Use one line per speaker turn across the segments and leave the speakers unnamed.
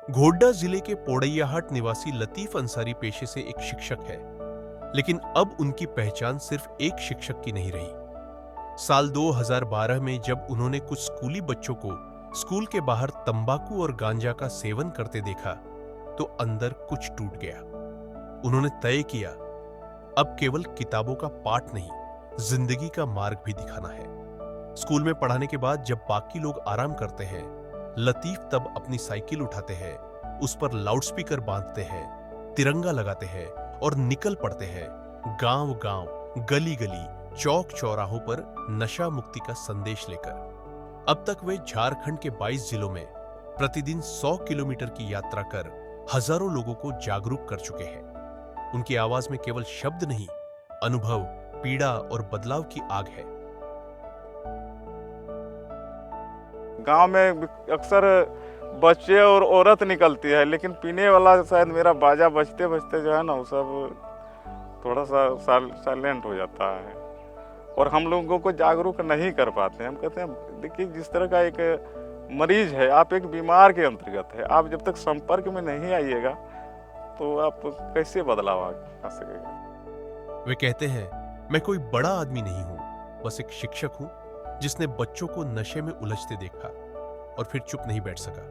गोड्डा जिले के पोड़ैयाहाट निवासी लतीफ अंसारी पेशे से एक शिक्षक है, लेकिन अब उनकी पहचान सिर्फ एक शिक्षक की नहीं रही। साल 2012 में जब उन्होंने कुछ स्कूली बच्चों को स्कूल के बाहर तंबाकू और गांजा का सेवन करते देखा तो अंदर कुछ टूट गया। उन्होंने तय किया, अब केवल किताबों का पाठ नहीं, जिंदगी का मार्ग भी दिखाना है। स्कूल में पढ़ाने के बाद जब बाकी लोग आराम करते हैं, लतीफ तब अपनी साइकिल उठाते हैं, उस पर लाउडस्पीकर बांधते हैं, तिरंगा लगाते हैं और निकल पड़ते हैं गांव-गांव, गली-गली, चौक-चौराहों पर नशा मुक्ति का संदेश लेकर। अब तक वे झारखंड के 22 जिलों में प्रतिदिन 100 किलोमीटर की यात्रा कर हजारों लोगों को जागरूक कर चुके हैं। उनकी आवाज में केवल शब्द नहीं, अनुभव, पीड़ा और बदलाव की आग है।
गांव में अक्सर बच्चे और औरत निकलती है, लेकिन पीने वाला शायद मेरा बाजा बजते बजते जो है ना, वो सब थोड़ा सा साइलेंट हो जाता है और हम लोगों को जागरूक नहीं कर पाते हैं। हम कहते हैं देखिए, जिस तरह का एक मरीज है, आप एक बीमार के अंतर्गत है, आप जब तक संपर्क में नहीं आइएगा तो आप कैसे बदलाव आ सकेगा।
वे कहते हैं, मैं कोई बड़ा आदमी नहीं हूं, बस एक शिक्षक हूं जिसने बच्चों को नशे में उलझते देखा और फिर चुप नहीं बैठ सका।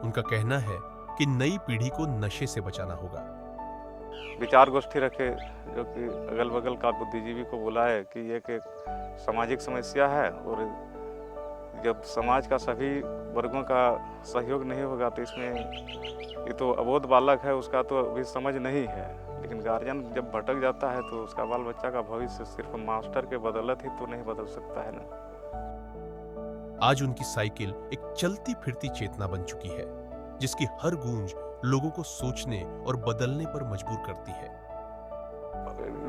उनका कहना है कि नई पीढ़ी को नशे से बचाना होगा।
विचार गोष्ठी रखे, जो कि अगल बगल का बुद्धिजीवी को बुलाए कि ये एक सामाजिक समस्या है और जब समाज का सभी वर्गों का सहयोग नहीं होगा तो इसमें, ये तो अबोध बालक है, उसका तो अभी समझ नहीं है, लेकिन गार्जियन जब भटक जाता है तो उसका बाल बच्चा का भविष्य सिर्फ मास्टर के बदौलत ही तो नहीं बदल सकता है ना।
आज उनकी साइकिल एक चलती फिरती चेतना बन चुकी है, जिसकी हर गूंज लोगों को सोचने और बदलने पर मजबूर करती है।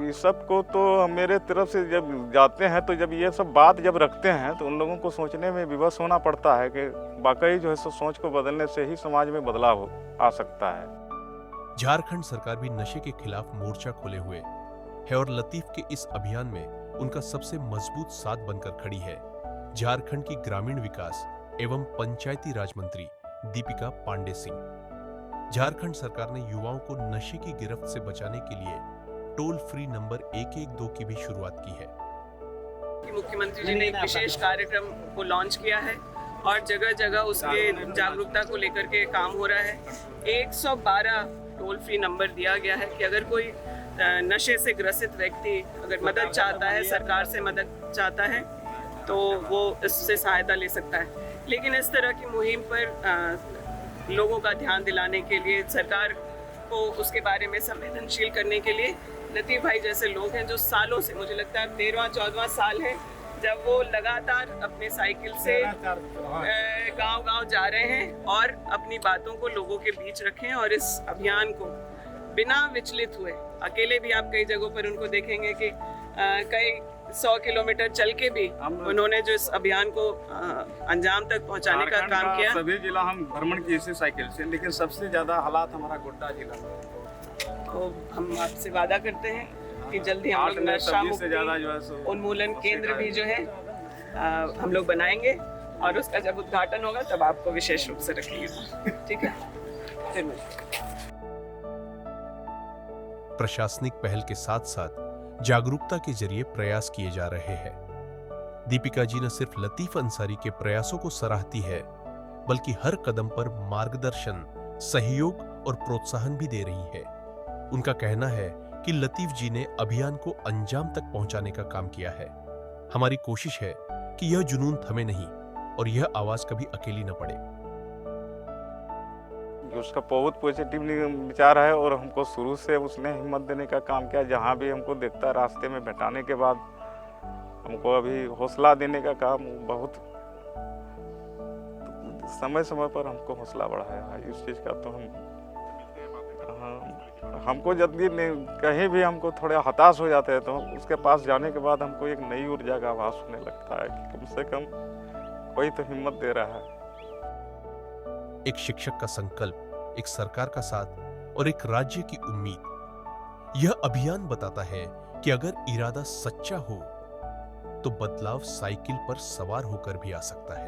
ये सब को तो मेरे तरफ से जब जाते हैं तो जब ये सब बात जब रखते हैं तो उन लोगों को सोचने में विवश होना पड़ता है कि वाकई जो है सो सोच को बदलने से ही समाज में बदलाव आ सकता है।
झारखंड सरकार भी नशे के खिलाफ मोर्चा खोले हुए है और लतीफ के इस अभियान में उनका सबसे मजबूत साथ बनकर खड़ी है झारखंड की ग्रामीण विकास एवं पंचायती राज मंत्री दीपिका पांडे सिंह। झारखंड सरकार ने युवाओं को नशे की गिरफ्त से बचाने के लिए टोल फ्री नंबर 112 की भी शुरुआत की है।
मुख्यमंत्री जी ने एक विशेष कार्यक्रम को लॉन्च किया है और जगह जगह उसके जागरूकता को लेकर के काम हो रहा है। 112 टोल फ्री नंबर दिया गया है कि अगर कोई नशे से ग्रसित व्यक्ति अगर मदद चाहता है, सरकार से मदद चाहता है, तो वो इससे सहायता ले सकता है। लेकिन इस तरह की मुहिम पर लोगों का ध्यान दिलाने के लिए, सरकार को उसके बारे में संवेदनशील करने के लिए लतीफ भाई जैसे लोग हैं जो सालों से, मुझे लगता है 13वां-14वां साल है जब वो लगातार अपने साइकिल से गांव-गांव जा रहे हैं और अपनी बातों को लोगों के बीच रखें और इस अभियान को बिना विचलित हुए, अकेले भी आप कई जगहों पर उनको देखेंगे कि कई 100 किलोमीटर चल के भी उन्होंने जो इस अभियान को अंजाम तक पहुंचाने का काम किया।
सभी जिला हम भ्रमण किए इसी साइकिल से, लेकिन सबसे ज्यादा हालात हमारा गोड्डा जिला।
तो हम आपसे वादा करते हैं कि जल्दी हम लोग नशा मुक्ति उन्मूलन केंद्र भी जो है हम लोग बनाएंगे और उसका जब उद्घाटन होगा तब आपको विशेष रूप से रखेंगे। ठीक है, फिर मिलते।
प्रशासनिक पहल के साथ साथ जागरूकता के जरिए प्रयास किए जा रहे हैं। दीपिका जी न सिर्फ लतीफ अंसारी के प्रयासों को सराहती है, बल्कि हर कदम पर मार्गदर्शन, सहयोग और प्रोत्साहन भी दे रही है। उनका कहना है कि लतीफ जी ने अभियान को अंजाम तक पहुंचाने का काम किया है। हमारी कोशिश है कि यह जुनून थमे नहीं और यह आवाज कभी अकेली न पड़े।
उसका बहुत पॉजिटिव विचार है और हमको शुरू से उसने हिम्मत देने का काम किया। जहाँ भी हमको देखता, रास्ते में बैठाने के बाद हमको अभी हौसला देने का काम, बहुत समय समय पर हमको हौसला बढ़ाया है इस चीज़ का। तो हमको जब भी कहीं भी हमको थोड़ा हताश हो जाते हैं तो उसके पास जाने के बाद हमको एक नई ऊर्जा का आभास होने लगता है कि कम से कम कोई तो हिम्मत दे रहा है।
एक शिक्षक का संकल्प, एक सरकार का साथ और एक राज्य की उम्मीद। यह अभियान बताता है कि अगर इरादा सच्चा हो तो बदलाव साइकिल पर सवार होकर भी आ सकता है।